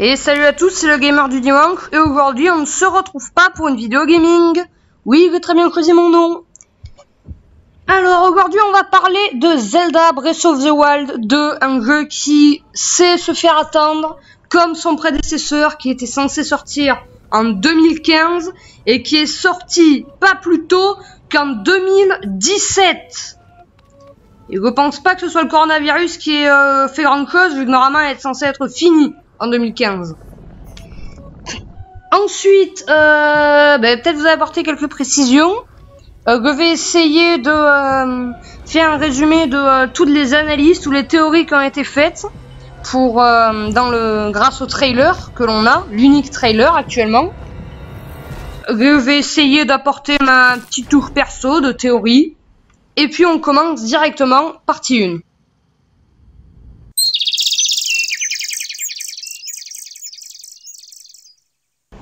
Et salut à tous, c'est le gamer du dimanche, et aujourd'hui on ne se retrouve pas pour une vidéo gaming. Oui, j'ai très bien creusé mon nom. Alors aujourd'hui on va parler de Zelda Breath of the Wild 2, un jeu qui sait se faire attendre, comme son prédécesseur qui était censé sortir en 2015, et qui est sorti pas plus tôt qu'en 2017. Et je pense pas que ce soit le coronavirus qui ait fait grand chose, vu que normalement elle est censée être finie en 2015. Ensuite, peut-être vous apporter quelques précisions. Je vais essayer de faire un résumé de toutes les analyses, toutes les théories qui ont été faites pour grâce au trailer que l'on a, l'unique trailer actuellement. Je vais essayer d'apporter ma petite touche perso de théorie. Et puis on commence directement, partie 1.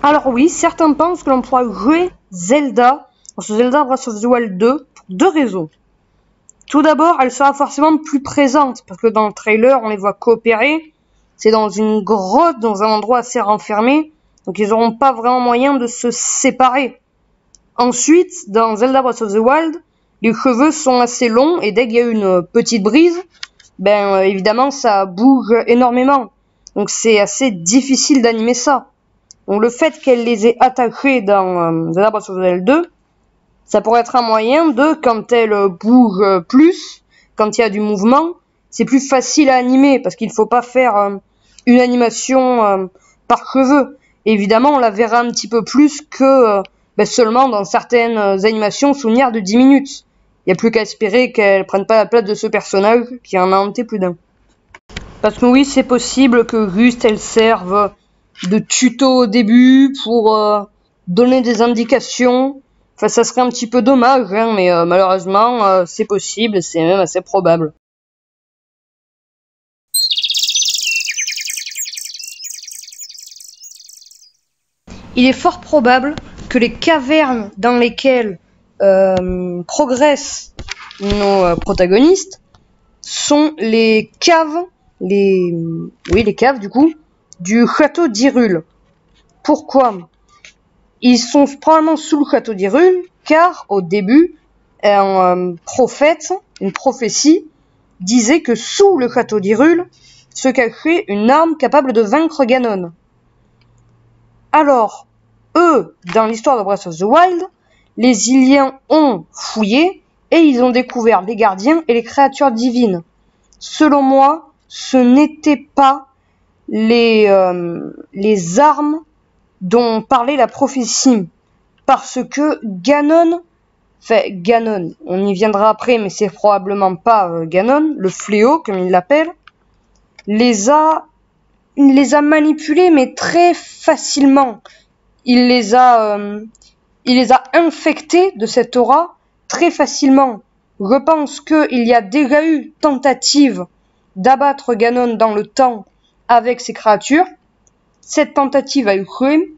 Alors oui, certains pensent que l'on pourra jouer Zelda Breath of the Wild 2 pour deux raisons. Tout d'abord, elle sera forcément plus présente, parce que dans le trailer, on les voit coopérer. C'est dans une grotte, dans un endroit assez renfermé, donc ils n'auront pas vraiment moyen de se séparer. Ensuite, dans Zelda Breath of the Wild, les cheveux sont assez longs, et dès qu'il y a une petite brise, évidemment, ça bouge énormément. Donc c'est assez difficile d'animer ça. Donc le fait qu'elle les ait attachés dans Zelda Breath of the Wild 2, ça pourrait être un moyen de, quand elle bouge plus, quand il y a du mouvement, c'est plus facile à animer, parce qu'il ne faut pas faire une animation par cheveux. Et évidemment, on la verra un petit peu plus que seulement dans certaines animations souvenirs de 10 minutes. Il n'y a plus qu'à espérer qu'elle prenne pas la place de ce personnage qui en a hanté plus d'un. Parce que oui, c'est possible que juste elle serve de tuto au début pour donner des indications. Enfin, ça serait un petit peu dommage, hein, mais malheureusement, c'est possible, c'est même assez probable. Il est fort probable que les cavernes dans lesquelles progressent nos protagonistes sont les caves, les caves du coup, du château d'Hyrule. Pourquoi ? Ils sont probablement sous le château d'Hyrule, car au début, un prophète, une prophétie, disait que sous le château d'Hyrule se cachait une arme capable de vaincre Ganon. Alors, eux, dans l'histoire de Breath of the Wild, les Hyliens ont fouillé et ils ont découvert les gardiens et les créatures divines. Selon moi, ce n'étaient pas les armes dont parlait la prophétie, parce que Ganon, on y viendra après, mais c'est probablement pas Ganon, le fléau comme il l'appelle, il les a manipulés, mais très facilement. Il les a infectés de cette aura très facilement. Je pense qu'il y a déjà eu tentative d'abattre Ganon dans le temps avec ces créatures. Cette tentative a échoué,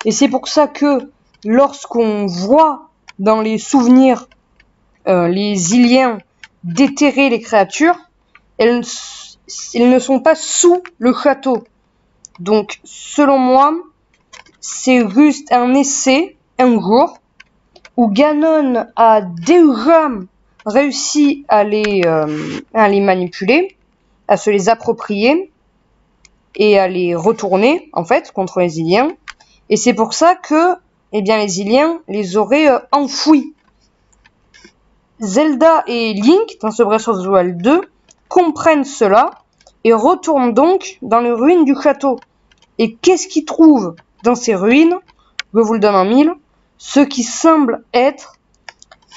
et c'est pour ça que lorsqu'on voit dans les souvenirs les Hyliens déterrer les créatures, elles ne sont pas sous le château. Donc, selon moi, c'est juste un essai, un jour, où Ganon a déjà réussi à les manipuler, à se les approprier, et à les retourner, en fait, contre les Hyliens. Et c'est pour ça que, les Hyliens les auraient enfouis. Zelda et Link, dans ce Breath of the Wild 2, comprennent cela, et retournent donc dans les ruines du château. Et qu'est-ce qu'ils trouvent dans ces ruines ? Je vous le donne en mille. Ce qui semble être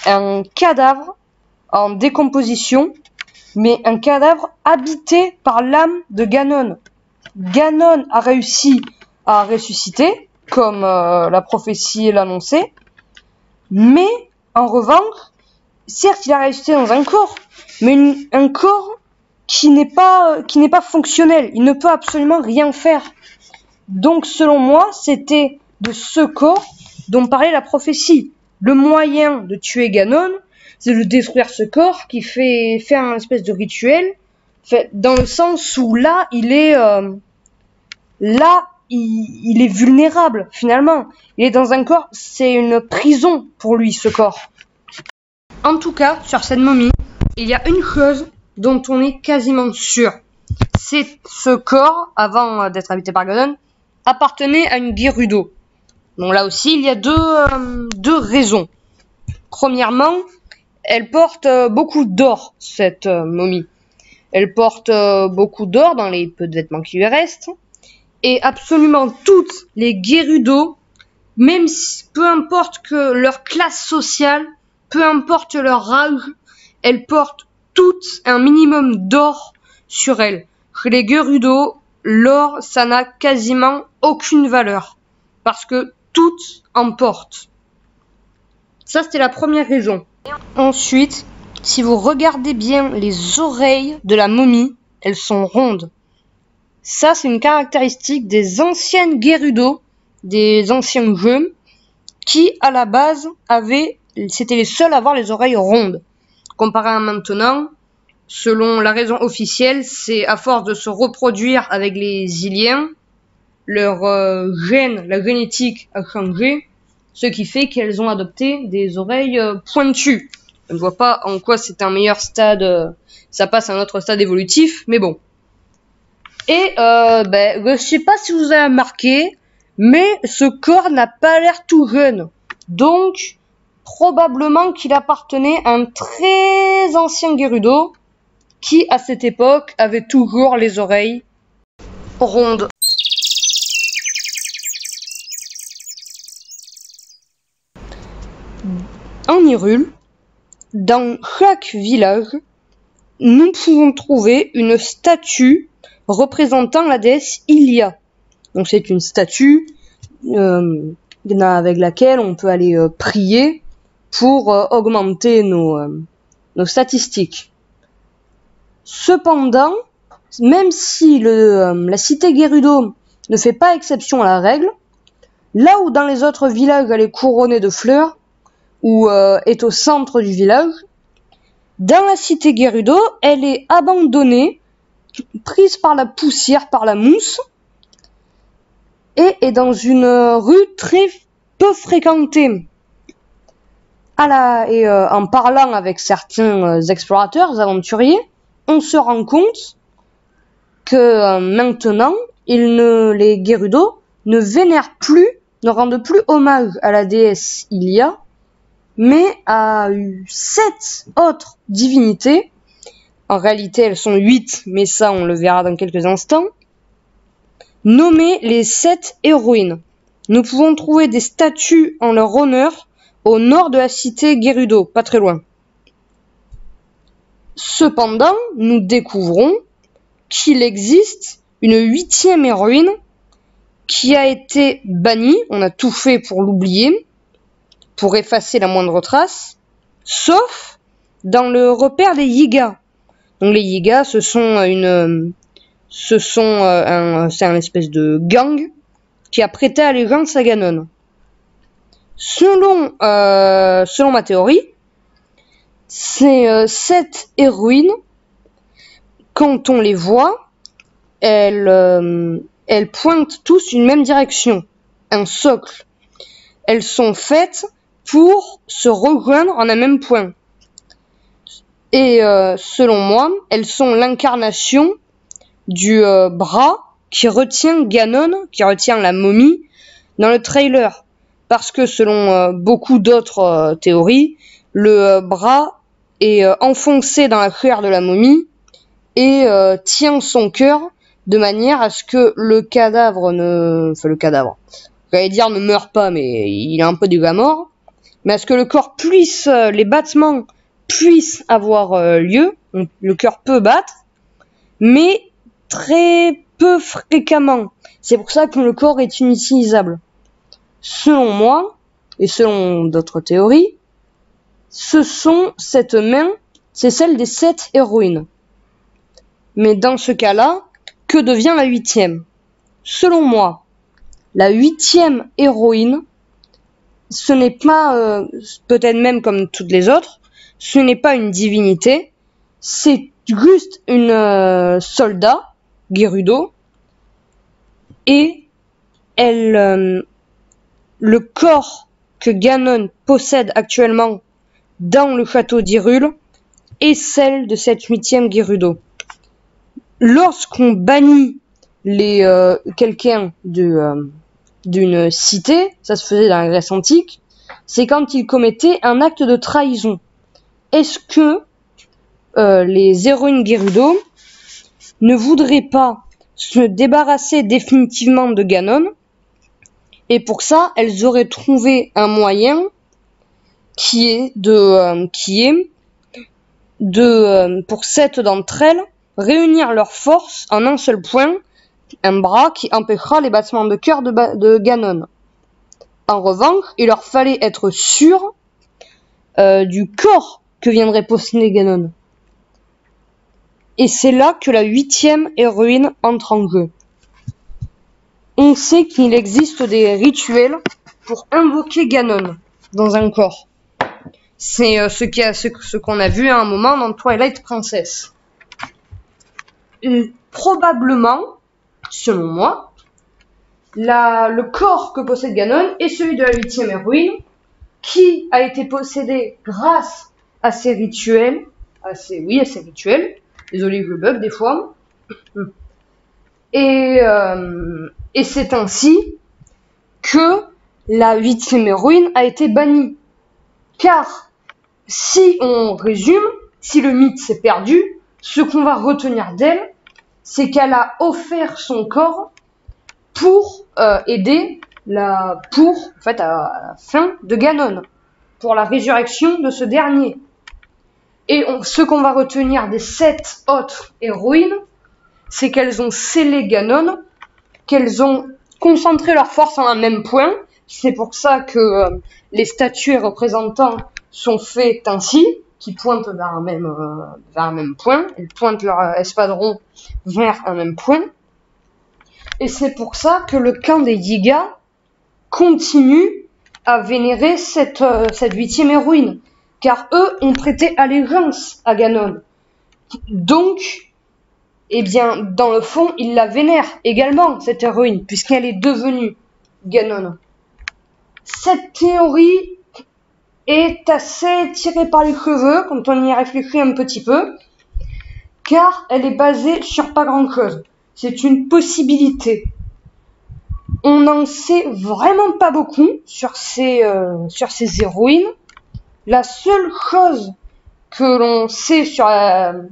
un cadavre en décomposition, mais un cadavre habité par l'âme de Ganon. Ganon a réussi à ressusciter, comme la prophétie l'annonçait, mais en revanche, certes il a ressuscité dans un corps, mais un corps qui n'est pas fonctionnel, il ne peut absolument rien faire. Donc selon moi, c'était de ce corps dont parlait la prophétie. Le moyen de tuer Ganon, c'est de détruire ce corps qui fait un espèce de rituel, dans le sens où là, il est Là, il est vulnérable, finalement. Il est dans un corps, c'est une prison pour lui, ce corps. En tout cas, sur cette momie, il y a une chose dont on est quasiment sûr. C'est ce corps, avant d'être habité par Ganon, appartenait à une Gerudo. Bon, là aussi, il y a deux raisons. Premièrement, elle porte beaucoup d'or, cette momie. Elle porte beaucoup d'or dans les peu de vêtements qui lui restent. Et absolument toutes les Gerudo, même si, peu importe que leur classe sociale, peu importe leur âge, elles portent toutes un minimum d'or sur elles. Chez les Gerudo, l'or, ça n'a quasiment aucune valeur. Parce que toutes en portent. Ça, c'était la première raison. Ensuite, si vous regardez bien les oreilles de la momie, elles sont rondes. Ça, c'est une caractéristique des anciennes Gerudo, des anciens jeux, qui, à la base, c'était les seuls à avoir les oreilles rondes. Comparé à maintenant, selon la raison officielle, c'est à force de se reproduire avec les Iliens, leur gène, la génétique a changé, ce qui fait qu'elles ont adopté des oreilles pointues. Je ne vois pas en quoi c'est un meilleur stade, ça passe à un autre stade évolutif, mais bon. Et je sais pas si vous avez remarqué, mais ce corps n'a pas l'air tout jeune. Donc, probablement qu'il appartenait à un très ancien Gerudo qui, à cette époque, avait toujours les oreilles rondes. En Hyrule, dans chaque village, nous pouvons trouver une statue représentant la déesse Hylia. Donc c'est une statue avec laquelle on peut aller prier pour augmenter nos statistiques. Cependant, même si la cité Gerudo ne fait pas exception à la règle, là où dans les autres villages elle est couronnée de fleurs, ou est au centre du village, dans la cité Gerudo, elle est abandonnée, prise par la poussière, par la mousse, et est dans une rue très peu fréquentée. En parlant avec certains explorateurs, aventuriers, on se rend compte que maintenant, les Gerudo ne vénèrent plus, ne rendent plus hommage à la déesse Hylia, mais à 7 autres divinités. En réalité, elles sont 8, mais ça, on le verra dans quelques instants. Nommées les 7 héroïnes. Nous pouvons trouver des statues en leur honneur au nord de la cité Gerudo, pas très loin. Cependant, nous découvrons qu'il existe une 8e héroïne qui a été bannie, on a tout fait pour l'oublier, pour effacer la moindre trace, sauf dans le repère des Yigas. Donc les Yigas, c'est un espèce de gang qui a prêté allégeance à Ganon. Selon ma théorie, ces 7 héroïnes, quand on les voit, elles pointent tous une même direction, un socle. Elles sont faites pour se rejoindre en un même point. Et selon moi, elles sont l'incarnation du bras qui retient Ganon, qui retient la momie, dans le trailer. Parce que selon beaucoup d'autres théories, le bras est enfoncé dans la chair de la momie et tient son cœur de manière à ce que le cadavre j'allais dire ne meurt pas, mais il est un peu déjà mort, mais à ce que le corps les battements puissent avoir lieu, donc le cœur peut battre, mais très peu fréquemment. C'est pour ça que le corps est inutilisable. Selon moi, et selon d'autres théories, cette main, c'est celle des 7 héroïnes. Mais dans ce cas-là, que devient la 8e? Selon moi, la 8e héroïne, ce n'est pas, peut-être même comme toutes les autres, ce n'est pas une divinité, c'est juste une soldat, Gerudo, et le corps que Ganon possède actuellement dans le château d'Hyrule est celle de cette 8e Gerudo. Lorsqu'on bannit quelqu'un d'une cité, ça se faisait dans la Grèce antique, c'est quand il commettait un acte de trahison. Est-ce que les héroïnes Gerudo ne voudraient pas se débarrasser définitivement de Ganon, et pour ça, elles auraient trouvé un moyen qui est pour 7 d'entre elles, réunir leurs forces en un seul point, un bras qui empêchera les battements de cœur de Ganon. En revanche, il leur fallait être sûr du corps que viendrait posséder Ganon. Et c'est là que la 8e héroïne entre en jeu. On sait qu'il existe des rituels pour invoquer Ganon dans un corps. C'est ce qu'on a vu à un moment dans Twilight Princess. Probablement, selon moi, le corps que possède Ganon est celui de la 8e héroïne, qui a été possédé grâce à ces rituels, à ces rituels. Désolé, je bug des fois. Et c'est ainsi que la 8e héroïne a été bannie. Car, si on résume, si le mythe s'est perdu, ce qu'on va retenir d'elle, c'est qu'elle a offert son corps pour aider à la fin de Ganon, pour la résurrection de ce dernier. Et ce qu'on va retenir des 7 autres héroïnes, c'est qu'elles ont scellé Ganon, qu'elles ont concentré leur force en un même point. C'est pour ça que les statues et représentants sont faits ainsi, qui pointent vers un même point. Elles pointent leur espadron vers un même point. Et c'est pour ça que le clan des Yiga continue à vénérer cette 8e héroïne. Car eux ont prêté allégeance à Ganon. Donc, eh bien, dans le fond, ils la vénèrent également, cette héroïne, puisqu'elle est devenue Ganon. Cette théorie est assez tirée par les cheveux, quand on y réfléchit un petit peu, car elle est basée sur pas grand-chose. C'est une possibilité. On n'en sait vraiment pas beaucoup sur ces héroïnes. La seule chose que l'on sait sur elle,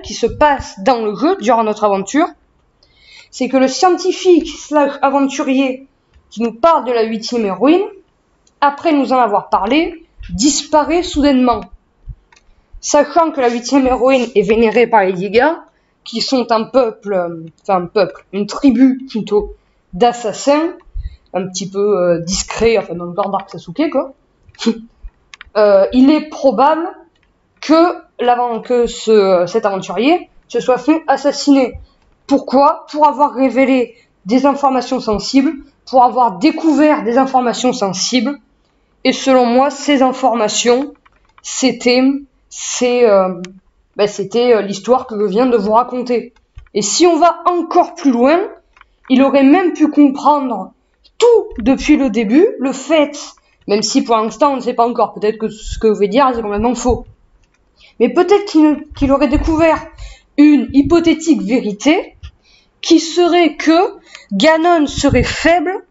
qui se passe dans le jeu, durant notre aventure, c'est que le scientifique / aventurier qui nous parle de la 8e héroïne, après nous en avoir parlé, disparaît soudainement. Sachant que la 8e héroïne est vénérée par les Yiga, qui sont une tribu plutôt, d'assassins, un petit peu discrets, dans le genre Dark Sasuke, quoi. Il est probable que cet aventurier se soit fait assassiner. Pourquoi ? Pour avoir révélé des informations sensibles, pour avoir découvert des informations sensibles. Et selon moi, ces informations, c'était l'histoire que je viens de vous raconter. Et si on va encore plus loin, il aurait même pu comprendre tout depuis le début, le fait, même si pour l'instant on ne sait pas encore, peut-être que ce que je vais dire c'est complètement faux. Mais peut-être qu'il aurait découvert une hypothétique vérité qui serait que Ganon serait faible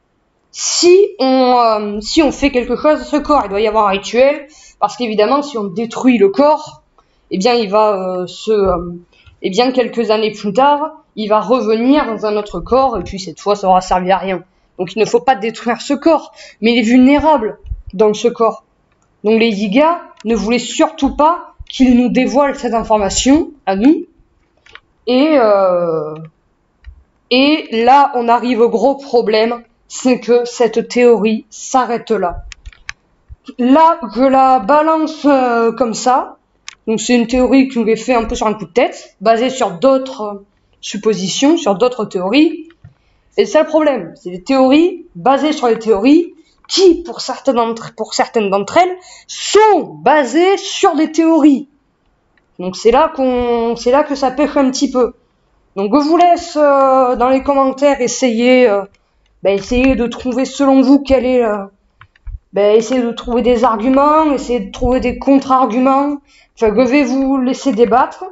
si on fait quelque chose à ce corps. Il doit y avoir un rituel, parce qu'évidemment si on détruit le corps, eh bien il va quelques années plus tard, il va revenir dans un autre corps, et puis cette fois ça aura servi à rien. Donc il ne faut pas détruire ce corps, mais il est vulnérable dans ce corps. Donc les Yiga ne voulaient surtout pas qu'il nous dévoile cette information à nous. Et là, on arrive au gros problème, c'est que cette théorie s'arrête là. Là, je la balance comme ça. Donc c'est une théorie que j'ai fait un peu sur un coup de tête, basée sur d'autres suppositions, sur d'autres théories. Et c'est ça le problème, c'est des théories basées sur les théories qui, pour certaines d'entre elles, sont basées sur des théories. Donc c'est là que ça pêche un petit peu. Donc je vous laisse dans les commentaires essayer de trouver selon vous quel est essayer de trouver des arguments, essayer de trouver des contre-arguments. Enfin, je vais vous laisser débattre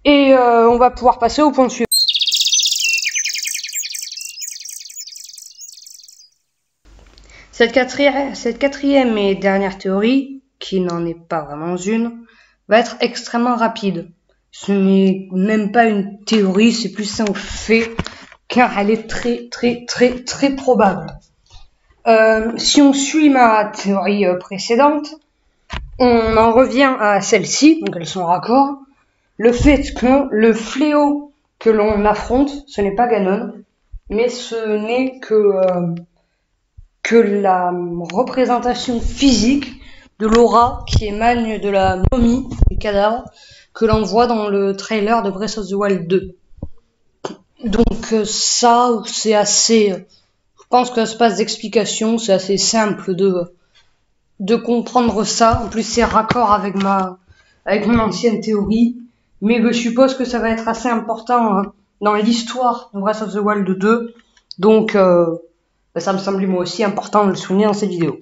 et on va pouvoir passer au point suivant. Cette quatrième et dernière théorie, qui n'en est pas vraiment une, va être extrêmement rapide. Ce n'est même pas une théorie, c'est plus un fait, car elle est très probable. Si on suit ma théorie précédente, on en revient à celle-ci, donc elles sont raccord. Le fait que le fléau que l'on affronte, ce n'est pas Ganon, mais ce n'est que la représentation physique de l'aura qui émane de la momie, du cadavre, que l'on voit dans le trailer de Breath of the Wild 2. Donc ça, c'est assez... Je pense que l'espace d'explication, c'est assez simple de comprendre ça. En plus, c'est raccord avec mon ancienne théorie. Mais je suppose que ça va être assez important dans l'histoire de Breath of the Wild 2. Donc, ça me semblait moi aussi important de le souligner dans cette vidéo.